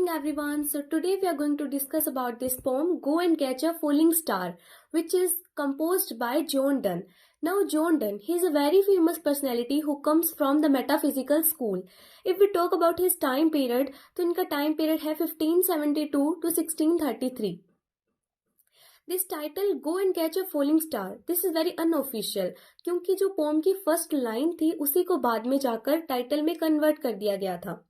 morning everyone. So today we are going to discuss about this poem Go and Catch a Falling Star, which is composed by John Donne. Now John Donne, he is a very famous personality who comes from the metaphysical school. If we talk about his time period, तो इनका time period है 1572 to 1633. This title go and catch a falling star this is very unofficial, क्योंकि जो pome की first line थी उसी को बाद में जाकर टाइटल में कन्वर्ट कर दिया गया था.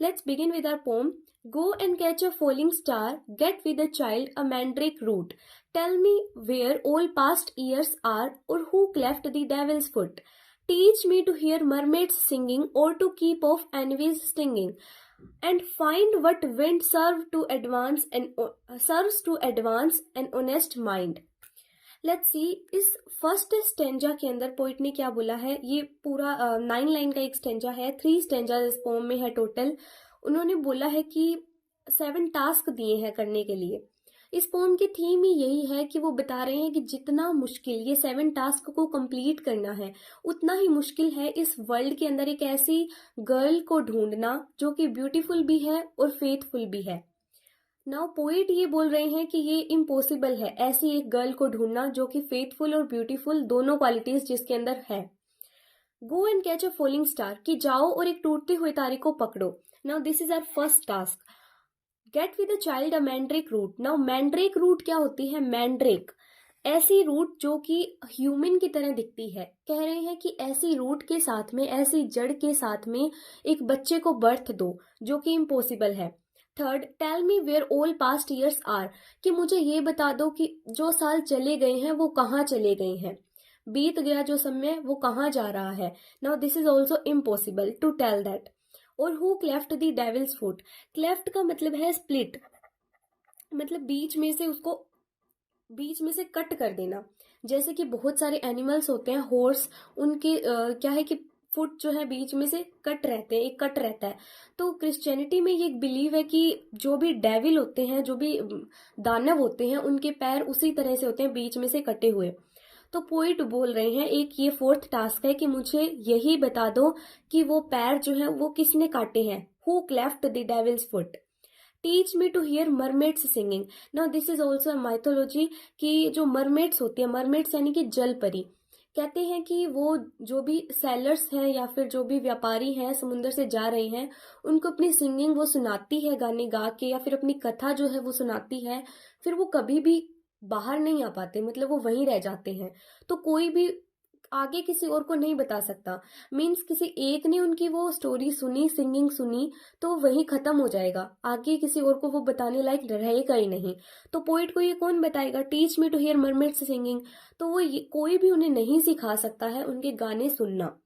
Let's begin with our poem. Go and catch a falling star, get with a child a mandrake root, tell me where all past years are or who cleft the devil's foot, teach me to hear mermaids singing or to keep off envy's stinging, and find what wind serves to advance an honest mind. Let's see इस first stanza के अंदर poet ने क्या बोला है. ये पूरा 9 line का एक स्टेंजा है. 3 स्टेंजा इस पोम में है टोटल. उन्होंने बोला है कि 7 टास्क दिए हैं करने के लिए. इस पोम की थीम ही यही है कि वो बता रहे हैं कि जितना मुश्किल ये 7 टास्क को कंप्लीट करना है उतना ही मुश्किल है इस वर्ल्ड के अंदर एक ऐसी गर्ल को ढूंढना जो कि ब्यूटीफुल भी है और फेथफुल भी है. नाउ पोएट ये बोल रहे हैं कि ये इम्पॉसिबल है ऐसी एक गर्ल को ढूंढना जो कि फेथफुल और ब्यूटीफुल दोनों क्वालिटीज जिसके अंदर है. Go and catch a falling star, कि जाओ और एक टूटते हुए तारे को पकड़ो. Now this is our first task. Get with a child a mandrake root. Now mandrake root क्या होती है? मैंड्रेक ऐसी रूट जो कि ह्यूमन की तरह दिखती है. कह रहे हैं कि ऐसी रूट के साथ में, ऐसी जड़ के साथ में एक बच्चे को बर्थ दो जो कि इम्पॉसिबल है. Third, tell me where all past years are, कि मुझे ये बता दो कि जो साल चले गए हैं वो कहाँ चले गए हैं, बीत गया जो समय वो कहाँ जा रहा है. Now this is also impossible to tell that. Or who cleft the devil's foot. Cleft का मतलब है स्प्लिट, मतलब बीच में से उसको बीच में से कट कर देना. जैसे कि बहुत सारे एनिमल्स होते हैं, हॉर्स, उनके क्या है कि फुट जो है बीच में से कट रहते हैं, एक कट रहता है. तो क्रिश्चियनिटी में ये एक बिलीव है कि जो भी डेविल होते हैं, जो भी दानव होते हैं, उनके पैर उसी तरह से होते हैं, बीच में से कटे हुए. तो पोइट बोल रहे हैं एक ये 4th टास्क है कि मुझे यही बता दो कि वो पैर जो है वो किसने काटे हैं. Who cleft the devil's foot. Teach me to hear mermaids singing. Now this is also a mythology कि जो मरमेड्स होती है, मरमेड्स यानी कि जल परी, कहते हैं कि वो जो भी सेलर्स हैं या फिर जो भी व्यापारी हैं समुद्र से जा रहे हैं उनको अपनी सिंगिंग वो सुनाती है, गाने गा के, या फिर अपनी कथा जो है वो सुनाती है. फिर वो कभी भी बाहर नहीं आ पाते, मतलब वो वहीं रह जाते हैं. तो कोई भी आगे किसी और को नहीं बता सकता. मीन्स किसी एक ने उनकी वो स्टोरी सुनी, सिंगिंग सुनी, तो वहीं खत्म हो जाएगा. आगे किसी और को वो बताने लायक रहेगा ही नहीं. तो पोइट को ये कौन बताएगा? Teach me to hear mermaids singing. तो वो कोई भी उन्हें नहीं सिखा सकता है उनके गाने सुनना.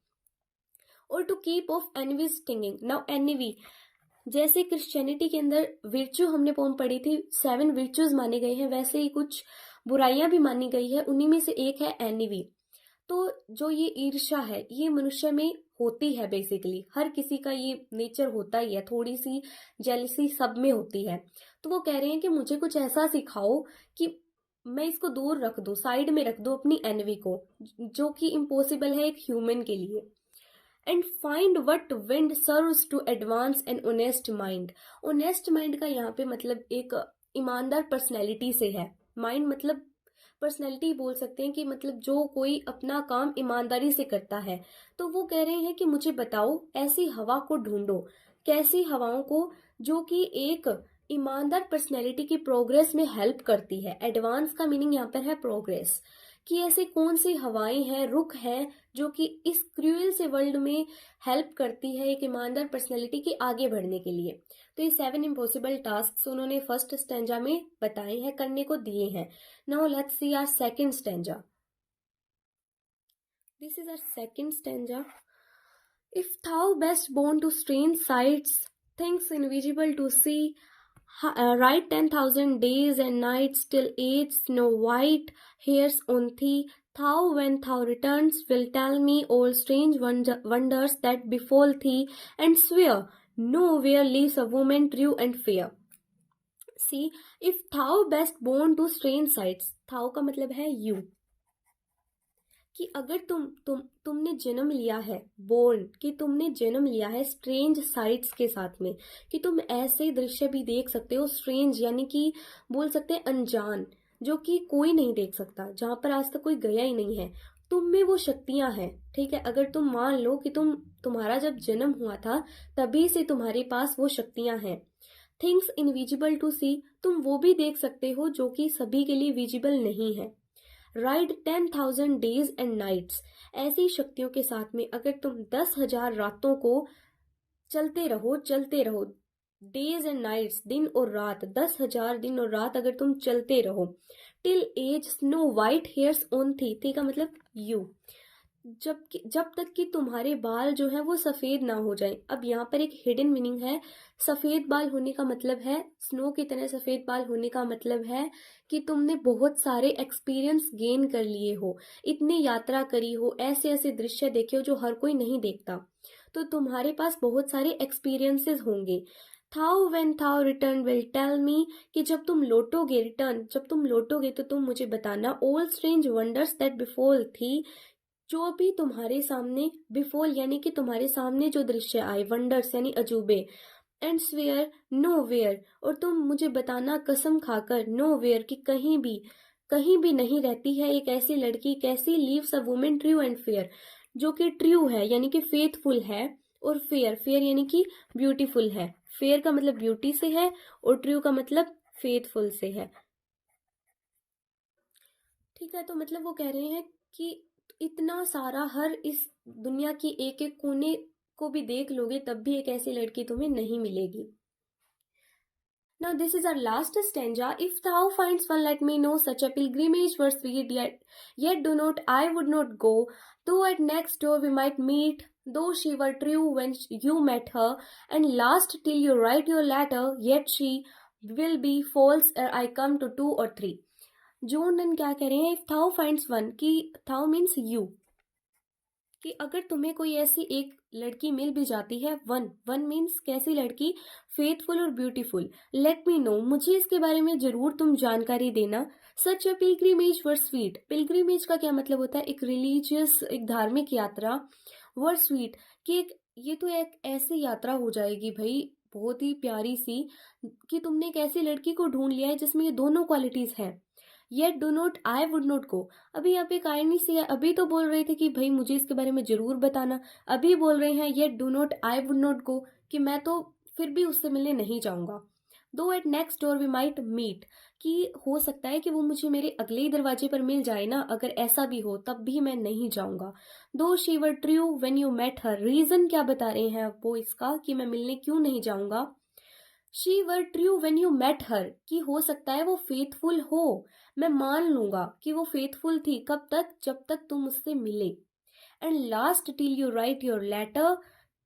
और to keep off envy's stinging. Now envy जैसे क्रिश्चियनिटी के अंदर विर्चू हमने पोम पढ़ी थी, 7 विर्चूज माने गए हैं, वैसे ही कुछ बुराइयां भी मानी गई है. उन्हीं में से एक है एनवी. तो जो ये ईर्ष्या है ये मनुष्य में होती है. बेसिकली हर किसी का ये नेचर होता ही है, थोड़ी सी जेलसी सब में होती है. तो वो कह रहे हैं कि मुझे कुछ ऐसा सिखाओ कि मैं इसको दूर रख दूं, साइड में रख दूं अपनी एनवी को, जो कि इम्पॉसिबल है एक ह्यूमन के लिए. And find what wind serves to advance an honest mind. Honest mind का यहाँ पे मतलब एक ईमानदार पर्सनैलिटी से है. माइंड मतलब पर्सनैलिटी बोल सकते हैं कि मतलब जो कोई अपना काम ईमानदारी से करता है. तो वो कह रहे हैं कि मुझे बताओ ऐसी हवा को ढूंढो, कैसी हवाओं को जो कि एक ईमानदार पर्सनैलिटी की प्रोग्रेस में हेल्प करती है. एडवांस का मीनिंग यहाँ पर है प्रोग्रेस, कि ऐसी कौन सी हवाएं हैं, रुख हैं जो कि इस क्रूअल से वर्ल्ड में हेल्प करती है एक ईमानदार पर्सनैलिटी के आगे बढ़ने के लिए. तो ये 7 इम्पॉसिबल टास्क उन्होंने फर्स्ट स्टेंजा में बताए हैं, करने को दिए हैं. Now let's see our second stanza. This is our second stanza. If thou best born to strange sights, things invisible to see, write 10,000 days and nights till age snow white hairs on thee, thou when thou returns will tell me all strange wonders that befall thee, and swear nowhere lives a woman true and fair. See, if thou best born to strange sights, thou का मतलब है you, कि अगर तुमने जन्म लिया है, born, कि तुमने जन्म लिया है स्ट्रेंज साइट्स के साथ में, कि तुम ऐसे दृश्य भी देख सकते हो स्ट्रेंज, यानी कि बोल सकते हैं अनजान, जो कि कोई नहीं देख सकता, जहां पर आज तक कोई गया ही नहीं है। तुम में वो शक्तियां हैं, ठीक है। अगर तुम मान लो कि तुम्हारा जब जन्म हुआ था तभी से तुम्हारे पास वो शक्तियां हैं। थिंग्स इनविजिबल टू सी, तुम वो भी देख सकते हो जो कि सभी के लिए विजिबल नहीं है। राइड 10,000 डेज एंड नाइट्स, ऐसी शक्तियों के साथ में अगर तुम 10,000 रातों को चलते रहो, डेज एंड नाइट्स, दिन और रात, 10,000 दिन और रात अगर तुम चलते रहो, till as snow white hairs on थी का मतलब यू, जब तक कि तुम्हारे बाल जो है वो सफेद ना हो जाए। अब यहाँ पर एक हिडन मीनिंग है। सफेद बाल होने का मतलब है, स्नो की तरह सफेद बाल होने का मतलब है कि तुमने बहुत सारे एक्सपीरियंस गेन कर लिए हो, इतनी यात्रा करी हो, ऐसे ऐसे दृश्य देखे हो जो हर कोई नहीं देखता, तो तुम्हारे पास बहुत सारे एक्सपीरियंसेस होंगे। Thou when thou return will tell me, कि जब तुम लौटोगे, रिटर्न जब तुम लौटोगे तो तुम मुझे बताना, ऑल स्ट्रेंज वंडर्स दैट बिफोल थी, जो भी तुम्हारे सामने, बिफोल यानी कि तुम्हारे सामने जो दृश्य आए, वंडर्स यानी अजूबे, एंड स्वेयर नो वेयर, और तुम मुझे बताना कसम खाकर, नो वेयर कि कहीं भी नहीं रहती है एक ऐसी लड़की, कैसी leaves a women true and fair, जो कि ट्रू है यानी कि फेथफुल है, और फेयर, फेयर यानी कि ब्यूटीफुल है। फेयर का मतलब ब्यूटी से है और ट्रू का मतलब फेथफुल से है, ठीक है। तो मतलब वो कह रहे हैं कि इतना सारा, हर इस दुनिया की एक एक कोने को भी देख लोगे तब भी एक ऐसी लड़की तुम्हें नहीं मिलेगी। Now this is our last stanza. If thou finds one, let me know. Such a pilgrimage were sweet, yet do not, I would not go. Though at next door we might meet, though she were true when you met her, and last till you write your letter, yet she will be false ere I come to two or three. जो none क्या कह रहे हैं, if थाउ finds one, कि थाउ means you, कि अगर तुम्हें कोई ऐसी एक लड़की मिल भी जाती है, वन, वन मीन्स कैसी लड़की, फेथफुल और ब्यूटीफुल, लेट मी नो, मुझे इसके बारे में जरूर तुम जानकारी देना। सच अ पिलग्रिमेज वर स्वीट, पिलग्रिमेज का क्या मतलब होता है, एक रिलीजियस, एक धार्मिक यात्रा, वर स्वीट, कि एक, ये तो एक ऐसी यात्रा हो जाएगी भाई, बहुत ही प्यारी सी, कि तुमने एक ऐसी लड़की को ढूंढ लिया है जिसमें ये दोनों क्वालिटीज हैं। Yet do not, I would not go, अभी यहाँ पे एक आयरनी सी है, अभी तो बोल रहे थे कि भाई मुझे इसके बारे में जरूर बताना, अभी बोल रहे हैं yet do not I would not go, कि मैं तो फिर भी उससे मिलने नहीं जाऊंगा। Though at next door we might meet, कि हो सकता है कि वो मुझे मेरे अगले ही दरवाजे पर मिल जाए ना, अगर ऐसा भी हो तब भी मैं नहीं जाऊंगा। Though she were true when you met her, reason क्या बता रहे हैं वो इसका, कि मैं मिलने क्यों नहीं जाऊंगा। She were true when you met her, कि हो सकता है वो फेथफुल हो, मैं मान लूंगा कि वो फेथफुल थी, कब तक, जब तक तुम उससे मिले। And last till you write your letter,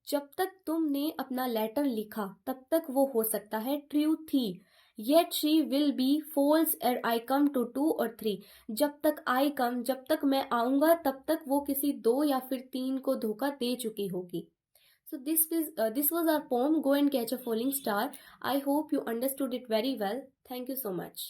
जब तक तुमने अपना लेटर लिखा तब तक वो हो सकता है ट्रू थी। Yet she will be false ere I come to two और थ्री, जब तक आई कम, जब तक मैं आऊंगा तब तक वो किसी दो या फिर तीन को धोखा दे चुकी होगी। So this was our poem, Go and Catch a Falling Star. I hope you understood it very well. Thank you so much.